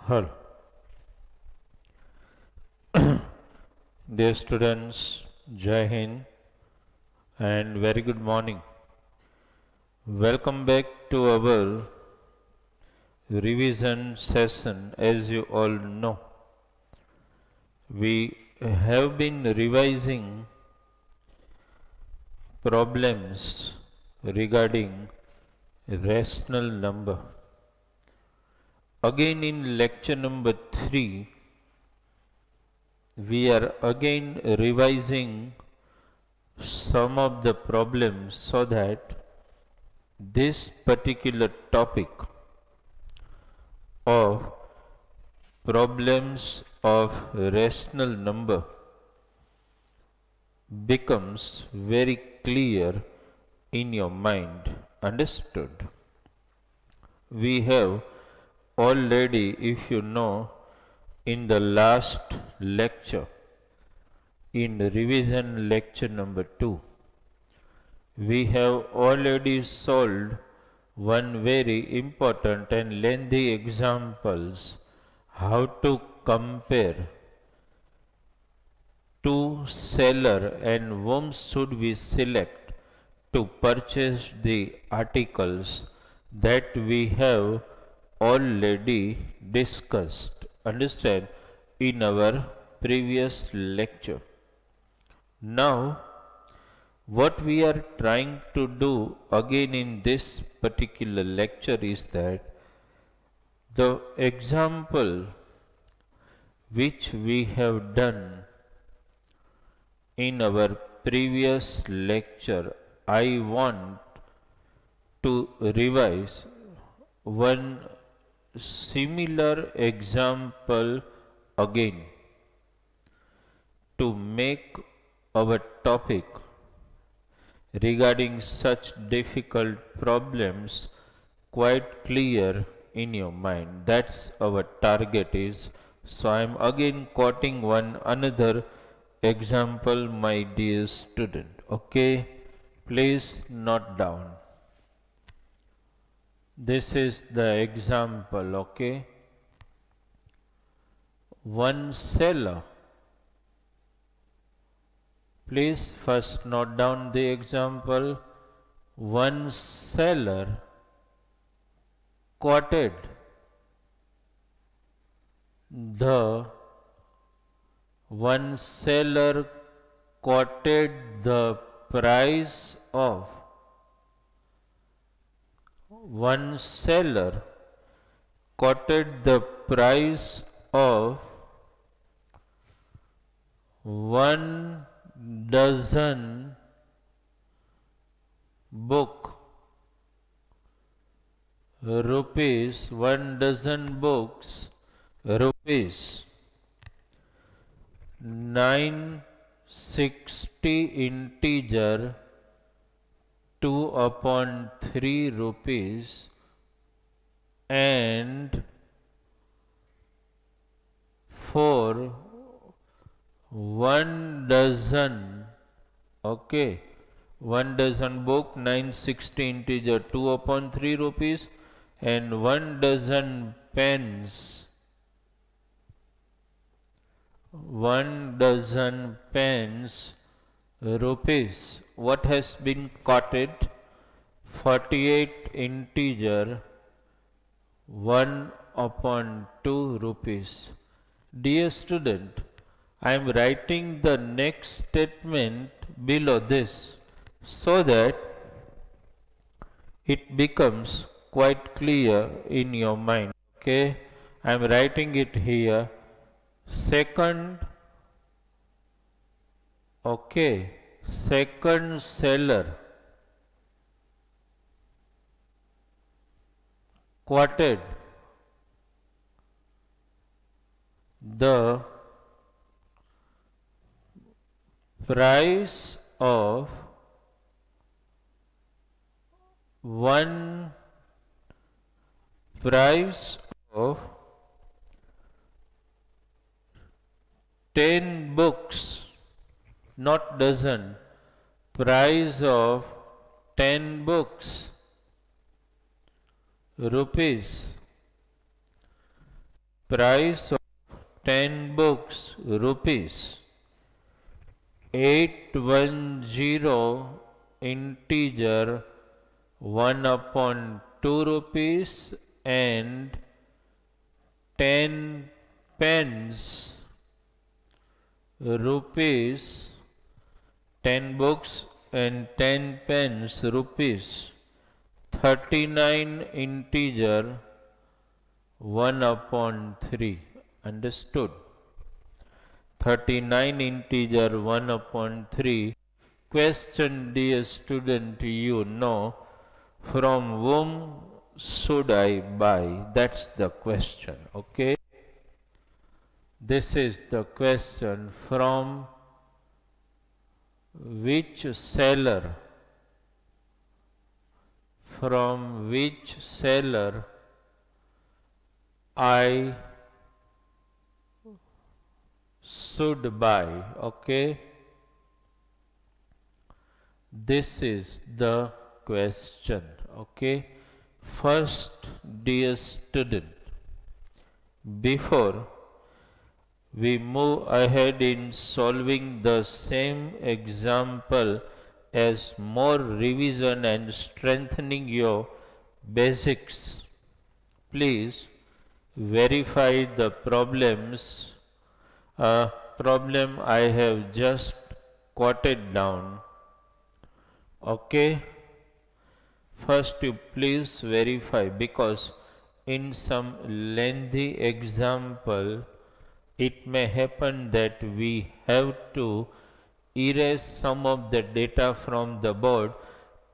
Hello. Dear students, Jai Hind and very good morning. Welcome back to our revision session. As you all know, we have been revising problems regarding rational number. Again in lecture number 3, we are again revising some of the problems so that this particular topic of problems of rational number becomes very clear in your mind. Understood? We have already, if you know, in the last lecture, in revision lecture number 2, we have already solved one very important and lengthy examples how to compare two seller and whom should we select to purchase the articles that we have already discussed. Understand? In our previous lecture. Now, what we are trying to do again in this particular lecture is that the example which we have done in our previous lecture, I want to revise one similar example again to make our topic regarding such difficult problems quite clear in your mind. That's our target is. So I am again quoting one another example, my dear student. Okay, please note down. This is the example. Okay, one seller. Please first note down the example. One seller quoted the price of one seller quoted the price of 1 dozen book rupees, 1 dozen books rupees 960 integer 2/3 rupees and for 1 dozen, okay, 1 dozen book 960 integer 2/3 rupees and 1 dozen pens, 1 dozen pens rupees. What has been quoted? 48 integer 1/2 rupees. Dear student, I am writing the next statement below this so that it becomes quite clear in your mind. Okay, I am writing it here. Second, okay, second seller quoted the price of 10 books, not dozen, price of 10 books rupees Price of 10 books, rupees. 810 integer 1 upon 2 rupees and 10 pence rupees, 10 books and 10 pence rupees, 39 integer 1 upon 3. Understood? 39 integer 1 upon 3. Question, dear student, you know, from whom should I buy? That's the question, okay? This is the question, from which seller? From which seller I should buy, okay? This is the question, okay? First, dear student, before we move ahead in solving the same example as more revision and strengthening your basics, please verify the problem I have just quoted down. Okay, first you please verify, because in some lengthy example it may happen that we have to erase some of the data from the board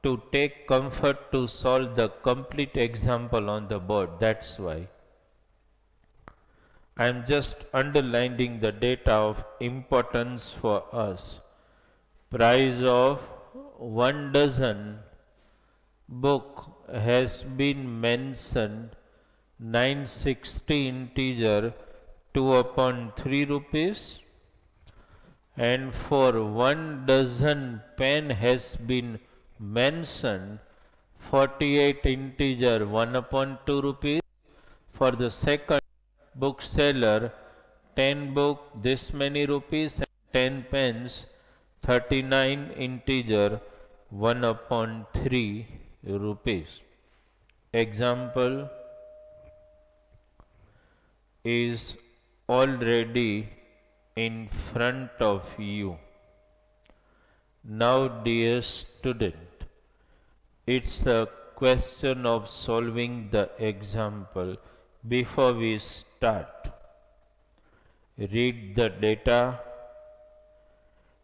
to take comfort to solve the complete example on the board. That's why I am just underlining the data of importance for us. Price of 1 dozen book has been mentioned, 960 integer 2 upon 3 rupees, and for 1 dozen pen has been mentioned, 48 integer 1 upon 2 rupees. For the second bookseller, 10 book this many rupees and 10 pence, 39 integer 1 upon 3 rupees. Example is already in front of you. Now, dear student, it's a question of solving the example. Before we start, read the data,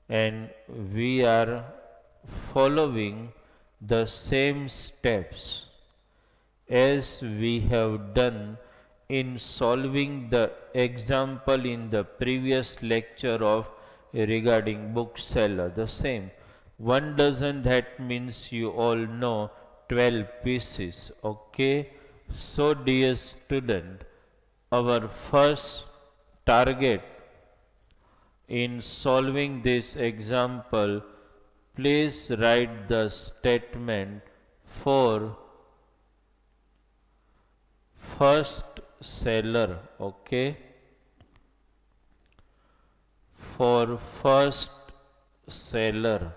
and we are following the same steps as we have done in solving the example in the previous lecture of regarding bookseller. The same 1 dozen, that means you all know 12 pieces, okay? So dear student, our first target in solving this example, please write the statement for first seller, okay? For first seller,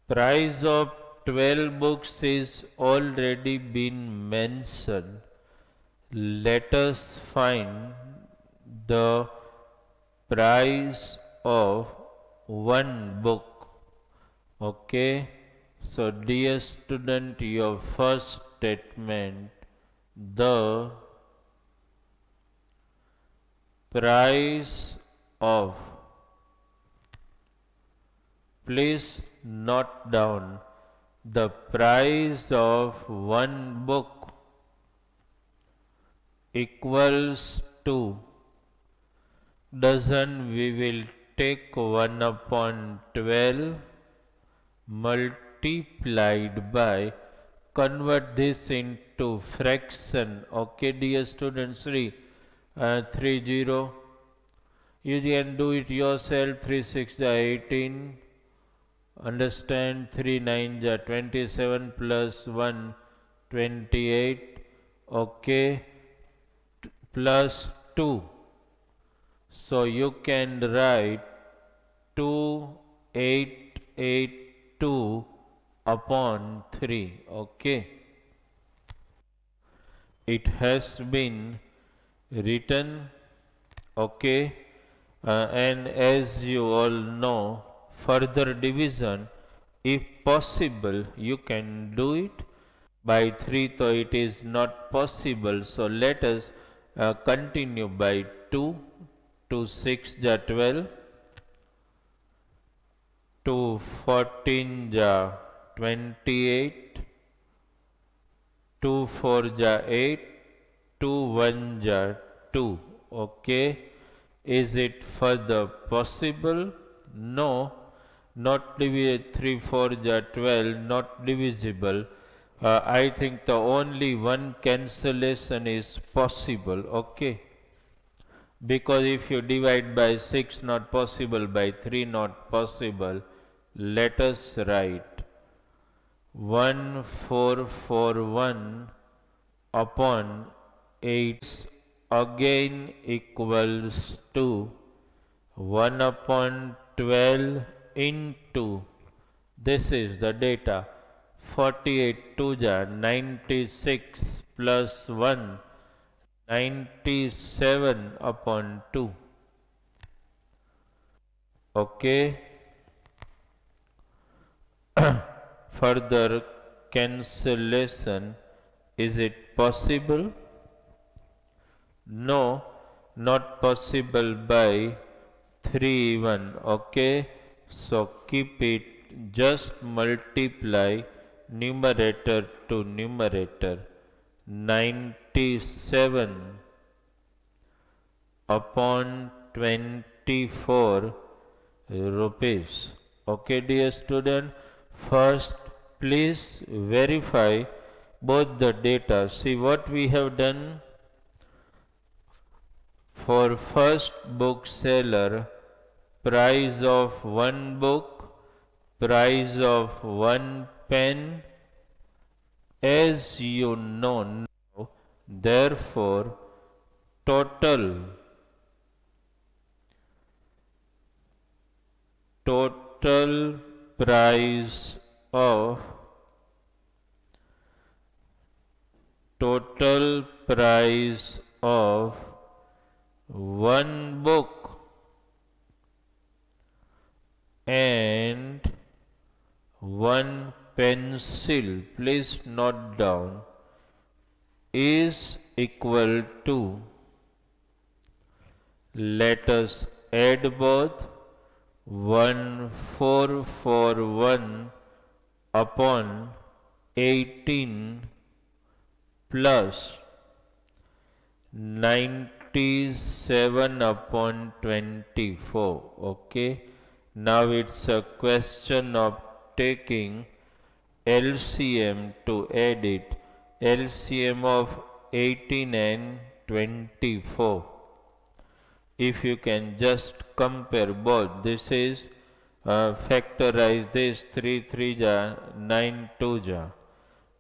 price of 12 books is already been mentioned. Let us find the price of 1 book, okay? So dear student, your first statement, the price of, please note down, the price of 1 book equals to dozen. We will take 1 upon 12 multiplied by, convert this into fraction, okay dear students, 30. You can do it yourself. 3 6 are 18. Understand? 3 9 are 27 plus 1 28. Okay. plus 2. So you can write 2882 upon 3. Okay. It has been written. Okay. And as you all know, further division, if possible, you can do it. By 3, though it is not possible. So let us continue by 2. 2 6 ja 12. 2 14 ja 28. 2 4 ja 8. 2 1 ja 2. Okay. Is it further possible? No. Not divisible. 3 4 ja 12. Not divisible. I think the only one cancellation is possible. Okay. Because if you divide by 6 not possible, by 3 not possible, let us write 1441 upon 8 again equals to 1 upon 12 into, this is the data, 48 2 ja 96 plus 1, 97 upon 2. Okay. Further cancellation, is it possible? No, not possible by 3 even. Okay. So keep it, just multiply numerator to numerator. 97 upon 24 rupees. Okay, dear student, first please verify both the data. See what we have done. For first bookseller, price of one book, price of one pen, as you know now, therefore total price of one book and one pencil, please note down, is equal to, let us add both, 1441 upon 18 plus 97 upon 24. Okay. Now it's a question of taking LCM to add it. LCM of 18 and 24. If you can just compare both, this is factorize this, 3 3 ja 9 2 ja.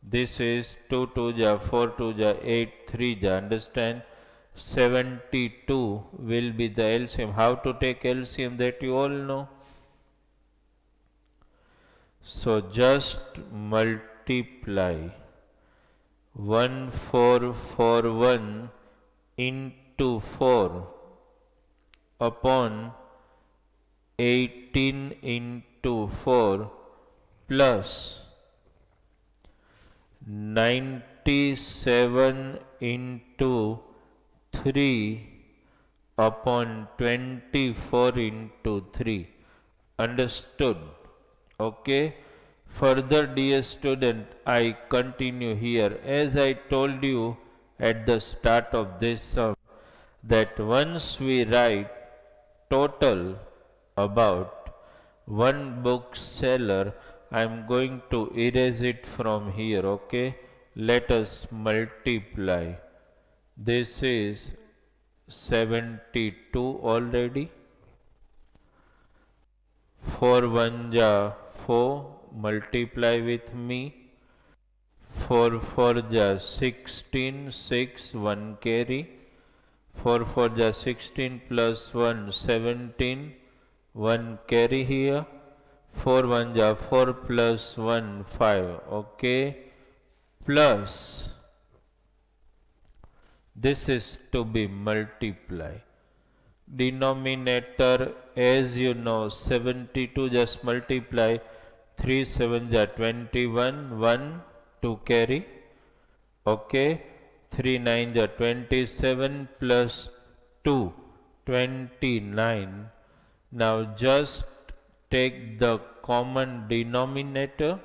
This is 2 2 ja 4 2 ja 8 3 ja. Understand? 72 will be the LCM. How to take LCM, that you all know. So just multiply 1441 into 4 upon 18 into 4 plus 97 into 3 upon 24 into 3. Understood? Okay. Further, dear student, I continue here. As I told you at the start of this sum, that once we write total about one bookseller, I am going to erase it from here. Okay. Let us multiply. This is 72 already. 4 1 ja 4, multiply with me. 4 4 ja 16, 6 1 carry. 4 4 ja 16 plus 1 17, 1 carry here, 4 1 ja 4 plus 1 5, okay, plus this is to be multiplied. Denominator, as you know, 72 just multiply 3 7 ja 21, 1 2 carry, okay, 3 9 ja 27 plus 2 29. Now just take the common denominator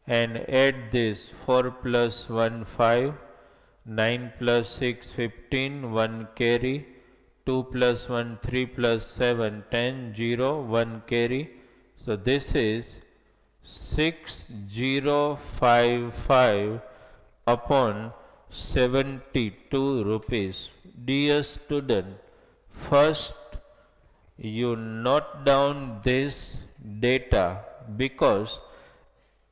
and add this 4 plus 1 5, 9 plus 6 15, 1 carry, 2 plus 1 3 plus 7 10, 0 1 carry. So this is 6055 upon 72 rupees. Dear student, first you note down this data, because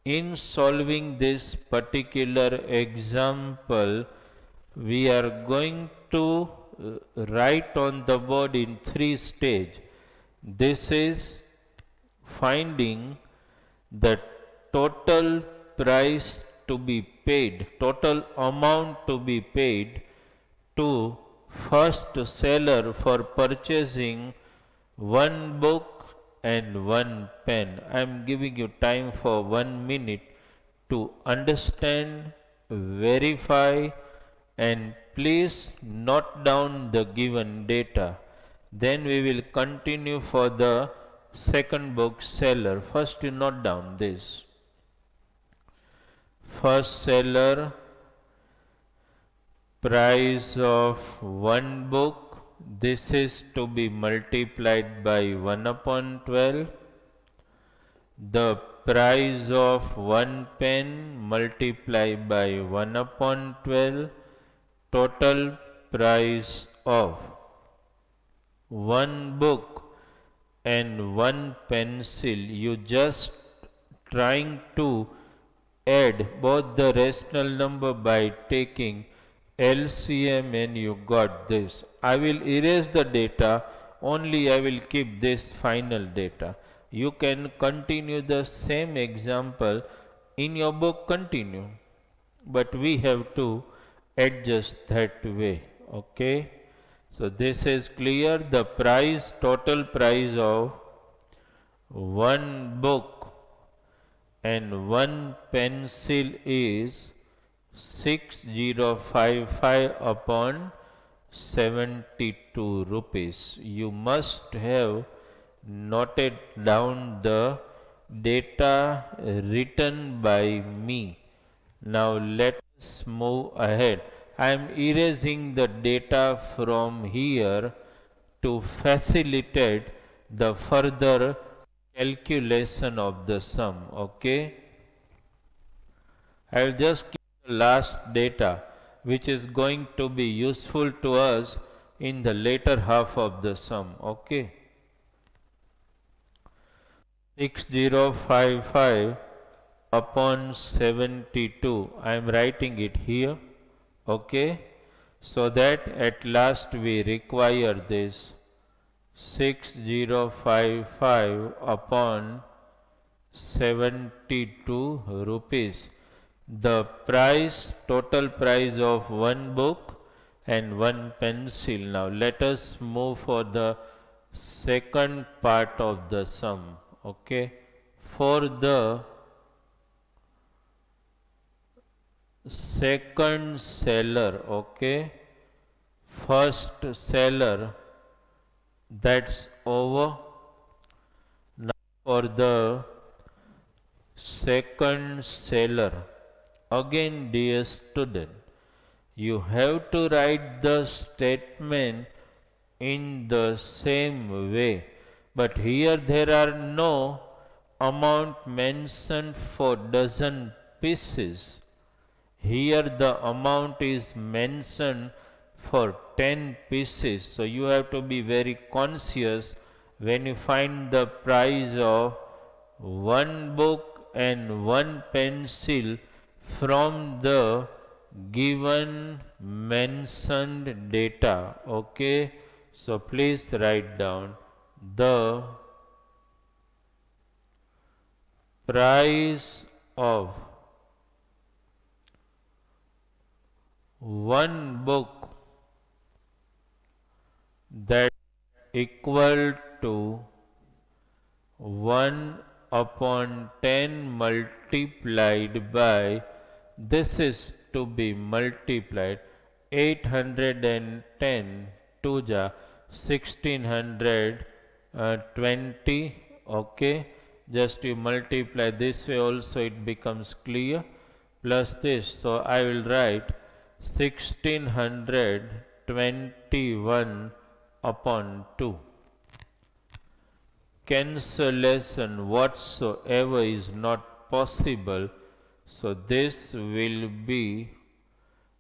in solving this particular example we are going to write on the board in 3 stages. This is finding the total price to be paid, total amount to be paid to first seller for purchasing one book and one pen. I am giving you time for 1 minute to understand, verify, and please note down the given data. Then we will continue for the second book seller. First you note down this. First seller, price of one book, this is to be multiplied by 1 upon 12. The price of one pen multiplied by 1 upon 12. Total price of one book and one pencil. You just trying to add both the rational number by taking LCM and you got this. I will erase the data, only I will keep this final data. You can continue the same example in your book, continue, but we have to adjust that way, okay. So this is clear. The price, total price of one book and one pencil is 6055 upon 72 rupees. You must have noted down the data written by me. Now let us move ahead. I am erasing the data from here to facilitate the further calculation of the sum, okay. I will just keep the last data which is going to be useful to us in the later half of the sum, okay. 6055 upon 72, I am writing it here, okay, so that at last we require this 6055 upon 72 rupees. The price, total price of one book and one pencil. Now let us move for the second part of the sum, okay. For the second seller, okay, first seller, that's over. Now for the second seller, again dear student, you have to write the statement in the same way, but here there are no amount mentioned for dozen pieces. Here the amount is mentioned for 10 pieces. So you have to be very conscious when you find the price of one book and one pencil from the given mentioned data, okay, so please write down the price of one book that equal to 1 upon 10 multiplied by, this is to be multiplied 810 2 ja 1620, okay, just you multiply this way also it becomes clear, plus this, so I will write 1621 upon 2. Cancellation whatsoever is not possible, so this will be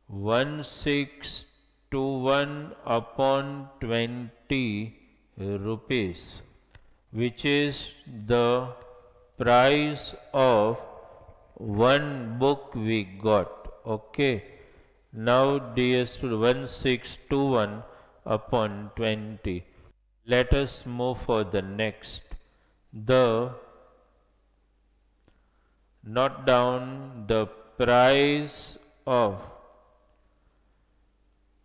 1621 upon 20 rupees, which is the price of one book we got, okay. Now dear student, 1621 upon 20. Let us move for the next. The note down the price of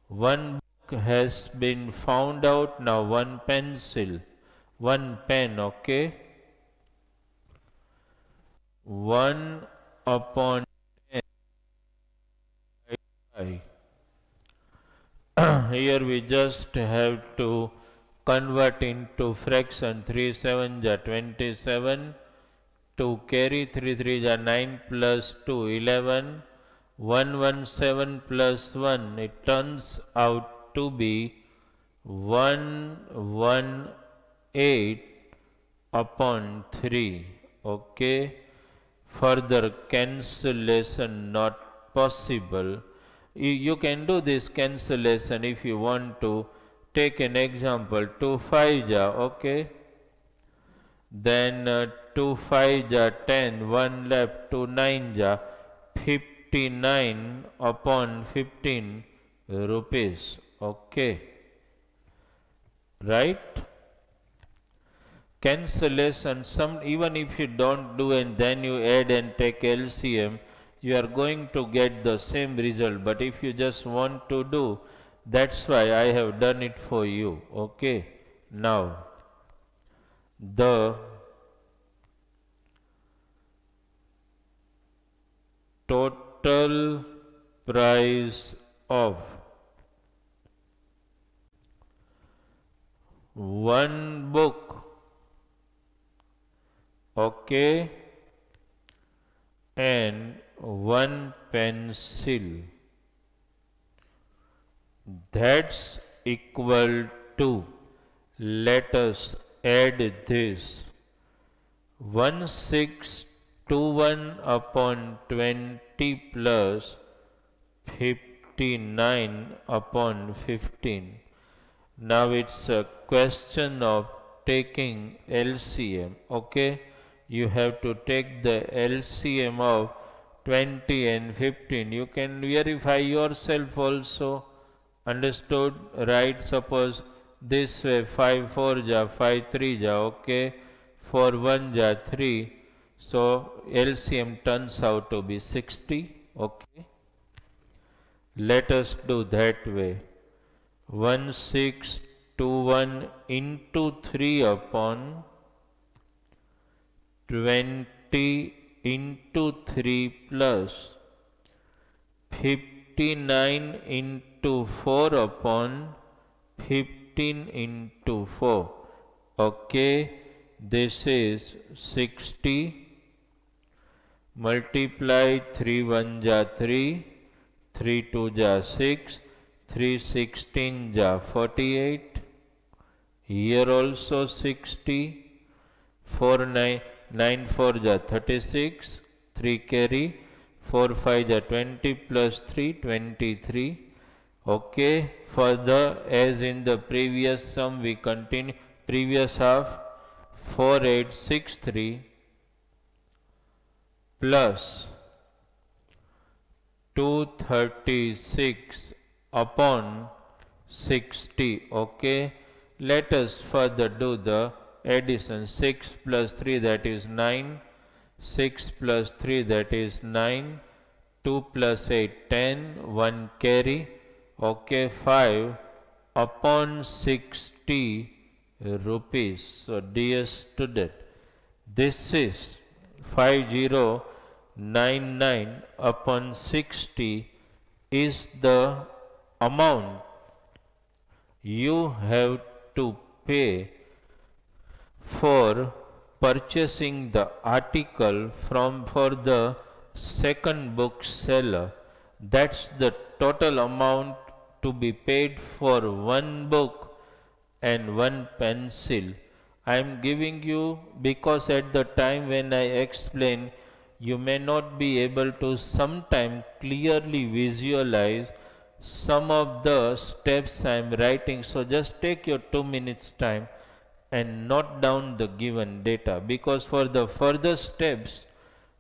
one book has been found out. Now one pencil, one pen, okay. 1 upon 10. Here we just have to convert into fraction. 3 7 ja 27, 2 carry, 3 3 ja 9 plus 2 11, 117 plus 1, it turns out to be 118 upon 3, okay. Further cancellation not possible. You can do this cancellation if you want to. Take an example, 2 5 ja, okay. Then 2 5 ja 10, 1 left, 2 9 ja 59 upon 15 rupees, okay. Right? Cancellation, even if you don't do and then you add and take LCM, you are going to get the same result. But if you just want to do, that's why I have done it for you, okay. Now the total price of one book, okay, and one pencil, that's equal to, let us add this, 1621 upon 20 plus 59 upon 15. Now it's a question of taking LCM, okay. You have to take the LCM of 20 and 15. You can verify yourself also. Understood? Right? Suppose this way 5 4 ja 5 3 ja, okay. 4 1 ja 3. So LCM turns out to be 60, okay. Let us do that way. 1621 into 3 upon 20 into 3 plus 59 into 4 upon 15 into 4. Okay, this is 60. Multiply 3 1 ja 3, 3 2 ja 6, 3 16 ja 48. Here also 60. 4 9 9 4 ja 36, 3 carry, 4 5 ja 20 plus 3 23. Okay, further as in the previous sum we continue, previous half 4863 plus 236 upon 60. Okay. Let us further do the addition. 6 plus 3, that is 9. 6 plus 3, that is 9. 2 plus 8, 10. 1 carry. Okay. 5 upon 60 rupees. So dear student, this is 5099 upon 60 is the amount you have to pay for purchasing the article for the second bookseller. That's the total amount to be paid for one book and one pencil. I am giving you because at the time when I explain, you may not be able to sometime clearly visualize some of the steps I am writing. So just take your 2 minutes time and note down the given data, because for the further steps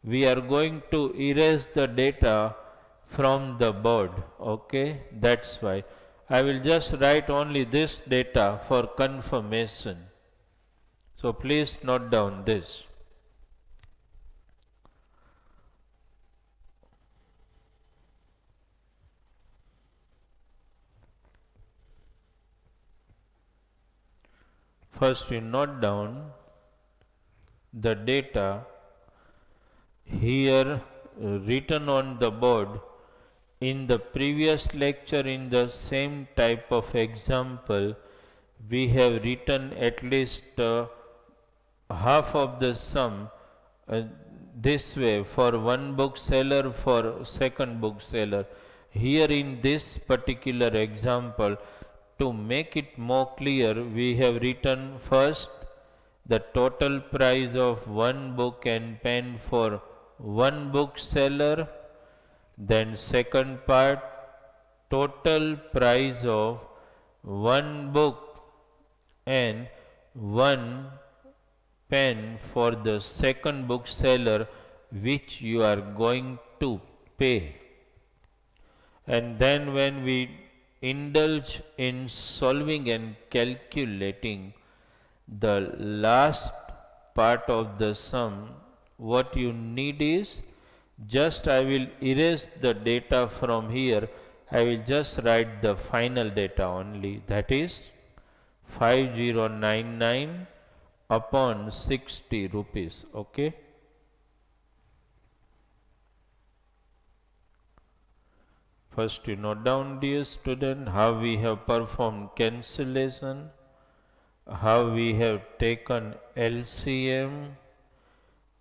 we are going to erase the data from the board. Okay, that's why I will just write only this data for confirmation. So please note down this. First you note down the data here written on the board. In the previous lecture, in the same type of example, we have written at least half of the sum this way for one bookseller, for second bookseller. Here in this particular example, to make it more clear, we have written first the total price of one book and pen for one bookseller, then second part, total price of one book and one pen for the second bookseller which you are going to pay. And then when we indulge in solving and calculating the last part of the sum, what you need is just I will erase the data from here. I will just write the final data only, that is 5099 upon 60 rupees. Okay. First you note down, dear student, how we have performed cancellation, how we have taken LCM,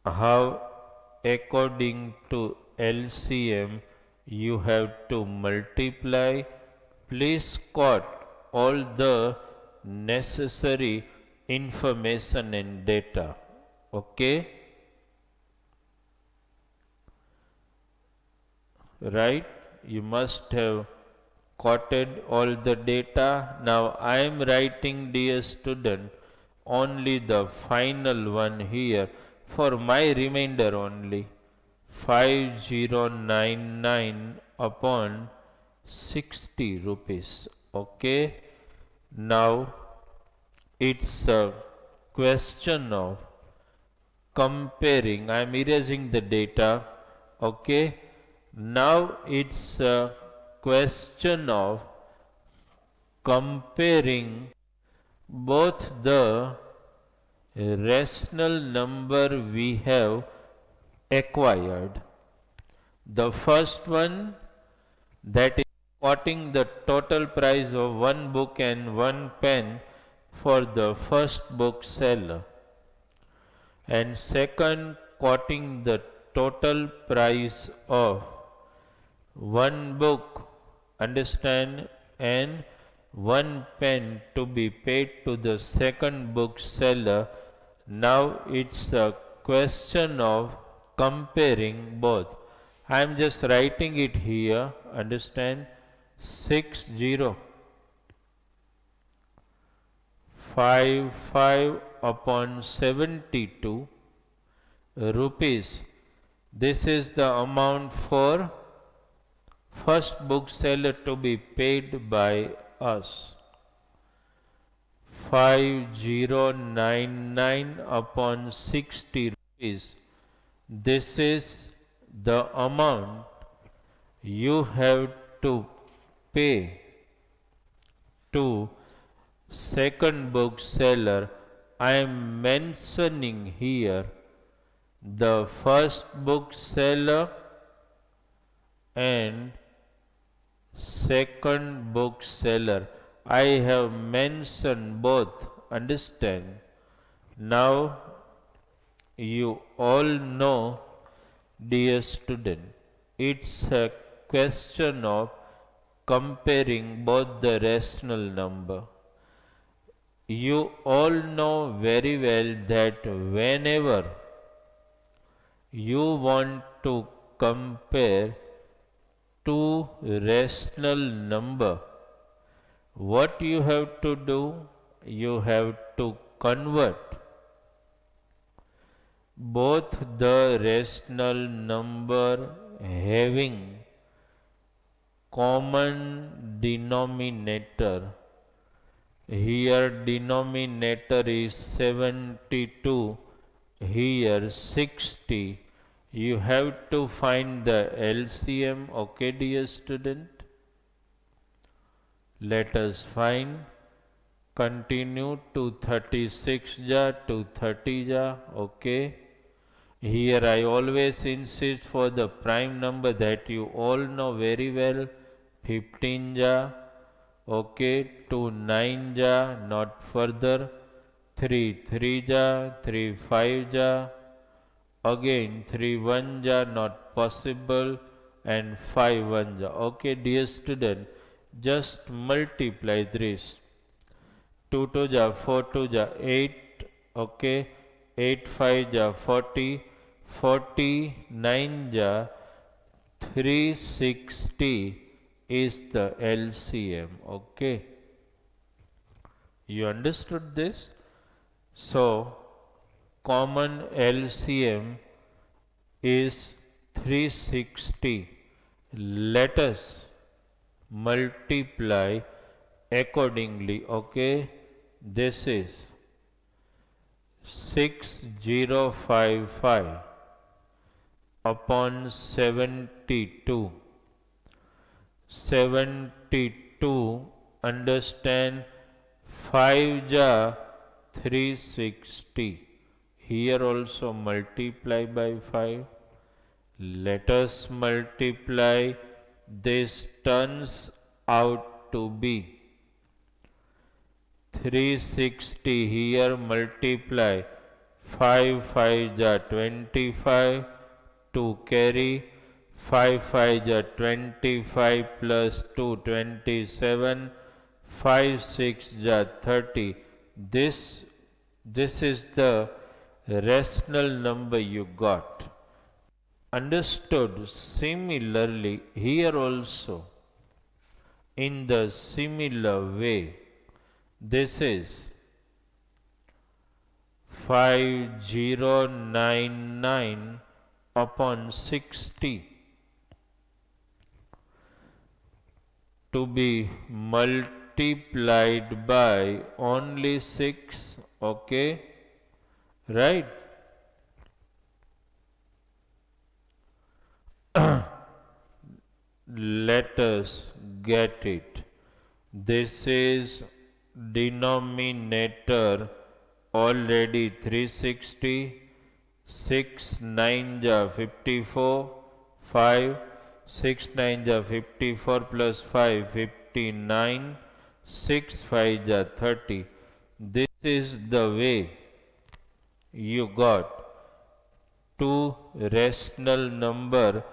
how according to LCM you have to multiply. Please quote all the necessary information and data. Okay. Right? You must have quoted all the data. Now I am writing, dear student, only the final one here for my remainder only. 5099 upon 60 rupees. Okay. Now it's a question of comparing. I am erasing the data. Okay. Now it's a question of comparing both the rational number we have acquired. The first one, that is quoting the total price of one book and one pen for the first bookseller, and second quoting the total price of one book, understand, and one pen to be paid to the second bookseller. Now it's a question of comparing both. I am just writing it here, understand, 6055 upon 72 rupees. This is the amount for First bookseller to be paid by us. 5099 upon 60 rupees. This is the amount you have to pay to second bookseller. I am mentioning here the first bookseller and second bookseller. I have mentioned both. Understand? Now you all know, dear student, it's a question of comparing both the rational number. You all know very well that whenever you want to compare two rational number, what you have to do? You have to convert both the rational number having common denominator. Here denominator is 72, here 60. You have to find the LCM, okay dear student? Let us find. Continue. 236 ja, 230 ja, okay. Here I always insist for the prime number that you all know very well. 15 ja, okay. 2 9 ja, not further. 3 3 ja, 3 5 ja, again 3 1 ja, not possible, and 5 1 ja. Okay dear student, just multiply this. 2 2 ja, 4 2 ja, 8, okay. 8 5 ja, 40, 49 ja, 360 is the LCM, okay. You understood this? So common LCM is 360. Let us multiply accordingly, okay. This is 6055 upon 72. 72, understand, 5 ja 360. Here also multiply by 5. Let us multiply. This turns out to be 360. Here multiply 5 5 ja 25, to carry 5 5 ja 25 plus 2 27, 5 6 ja 30. This is the rational number you got. Understood? Similarly, here also, in the similar way, this is 5099 upon 60 to be multiplied by only 6, okay, right? Let us get it. This is denominator already 360, 6 9 ja 54, 5, 6 9 ja 54 plus 5, 59, 6 5 ja 30. This is the way you got two rational number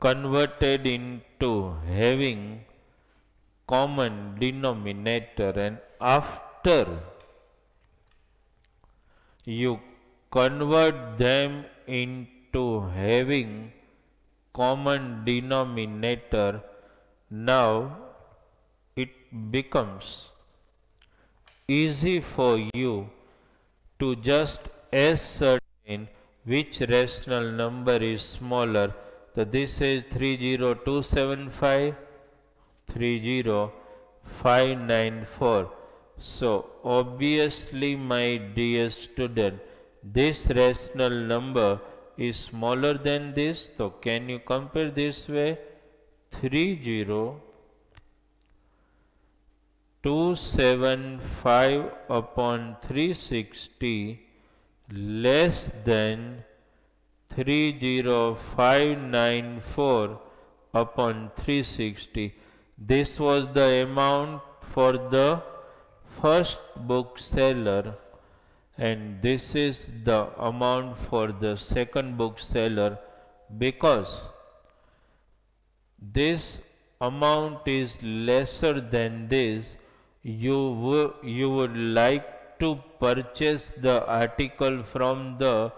converted into having common denominator, and after you convert them into having common denominator, now it becomes easy for you to just ascertain which rational number is smaller So this is 30275, 30594. So obviously, my dear student, this rational number is smaller than this. So can you compare this way? 30275 upon 360 less than 30594 upon 360. This was the amount for the first bookseller, and this is the amount for the second bookseller. Because this amount is lesser than this, you would like to purchase the article from the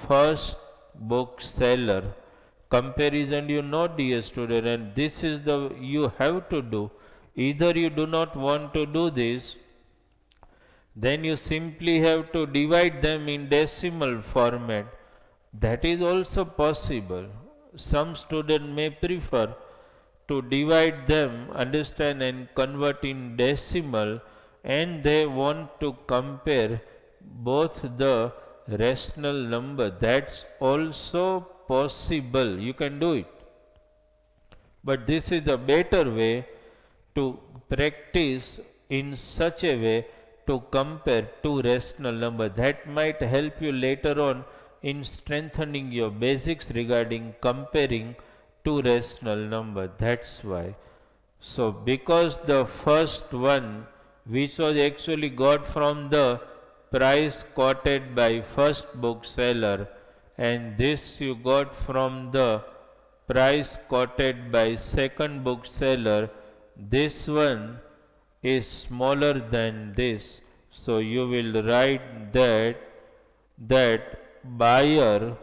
first bookseller. Comparison, you know, dear student, and this is the you have to do. Either you do not want to do this, then you simply have to divide them in decimal format. That is also possible. Some student may prefer to divide them, understand, and convert in decimal, and they want to compare both the rational number. That's also possible. You can do it. But this is a better way to practice in such a way to compare two rational numbers. That might help you later on in strengthening your basics regarding comparing two rational numbers. That's why. So because the first one, which was actually got from the price quoted by first bookseller, and this you got from the price quoted by second bookseller, this one is smaller than this. So you will write that buyer,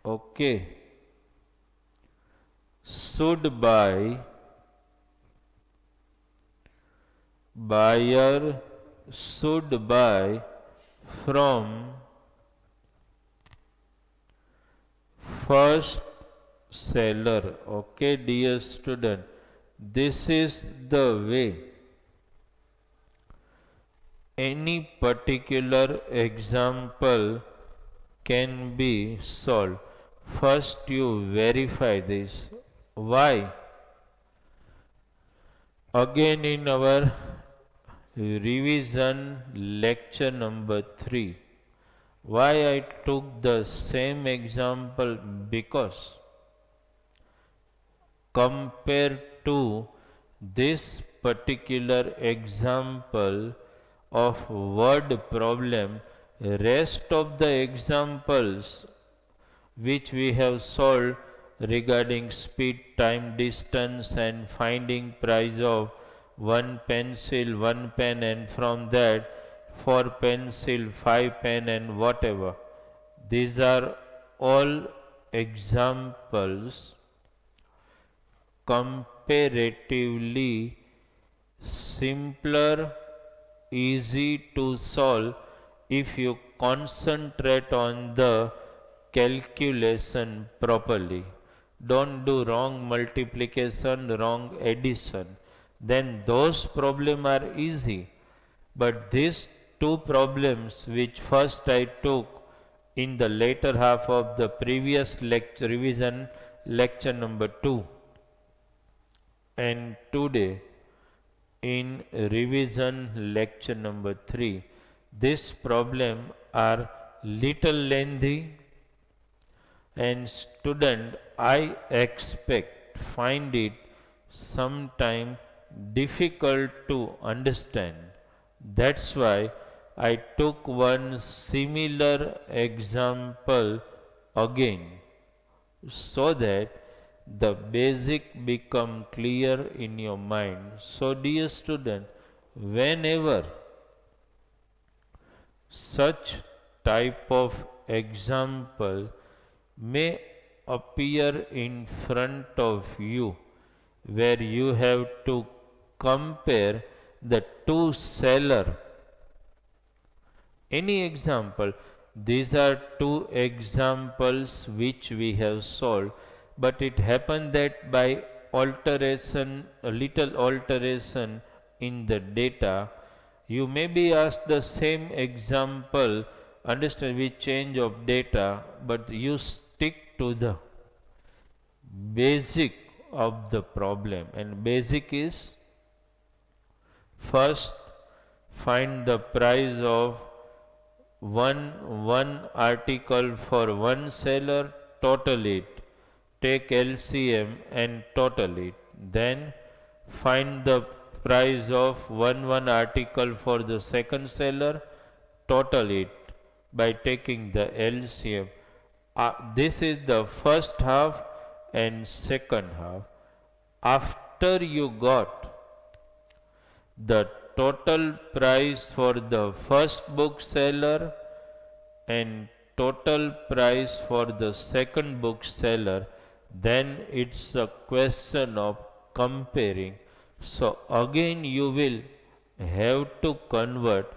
okay, should buy from first seller. Okay, dear student, this is the way any particular example can be solved. First you verify this. Why? Again in our revision lecture number 3. Why I took the same example? Because compared to this particular example of word problem, rest of the examples which we have solved regarding speed, time, distance, and finding price of one pencil, one pen, and from that 4 pencil, 5 pen, and whatever. These are all examples comparatively simpler, easy to solve if you concentrate on the calculation properly. Don't do wrong multiplication, wrong addition. Then those problems are easy. But these two problems which first I took in the later half of the previous lecture, revision lecture number 2, and today in revision lecture number 3, this problem are little lengthy, and student, I expect find it sometime difficult to understand. That's why I took one similar example again, so that the basic become clear in your mind. So dear student, whenever such type of example may appear in front of you, where you have to compare the two seller, any example, these are two examples which we have solved. but it happened that by alteration, a little alteration in the data, you may be asked the same example, understand, with change of data, but you stick to the basic of the problem, and basic is first find the price of one article for one seller, total it, take LCM and total it, then find the price of one article for the second seller, total it by taking the LCM. This is the first half and second half. After you got the total price for the first bookseller and total price for the second bookseller, then it's a question of comparing. So again you will have to convert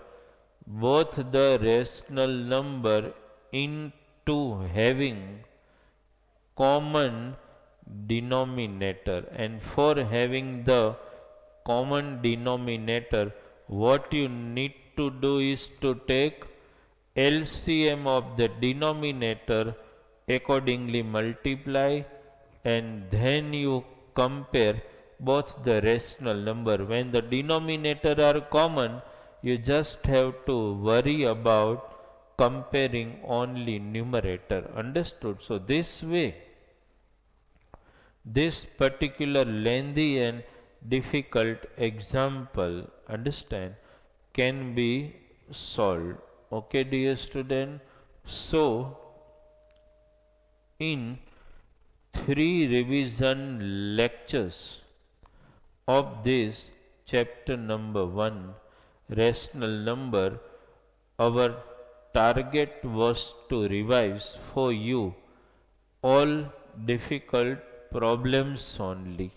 both the rational number into having common denominator, and for having the common denominator, what you need to do is to take LCM of the denominator, accordingly multiply, and then you compare both the rational number. When the denominator are common, you just have to worry about comparing only numerator. Understood? So this way, this particular lengthy and difficult example, understand, can be solved. Okay, dear student. So in 3 revision lectures of this chapter number 1, rational number, our target was to revise for you all difficult problems only.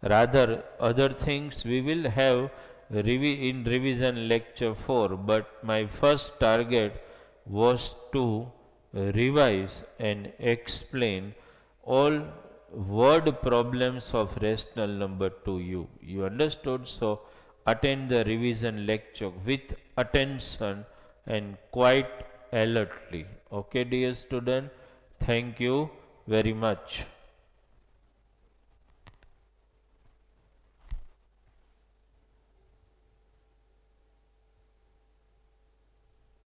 Rather, other things we will have in revision lecture 4, but my first target was to revise and explain all word problems of rational number to you. You understood? So attend the revision lecture with attention and quite alertly. Okay, dear student, thank you very much.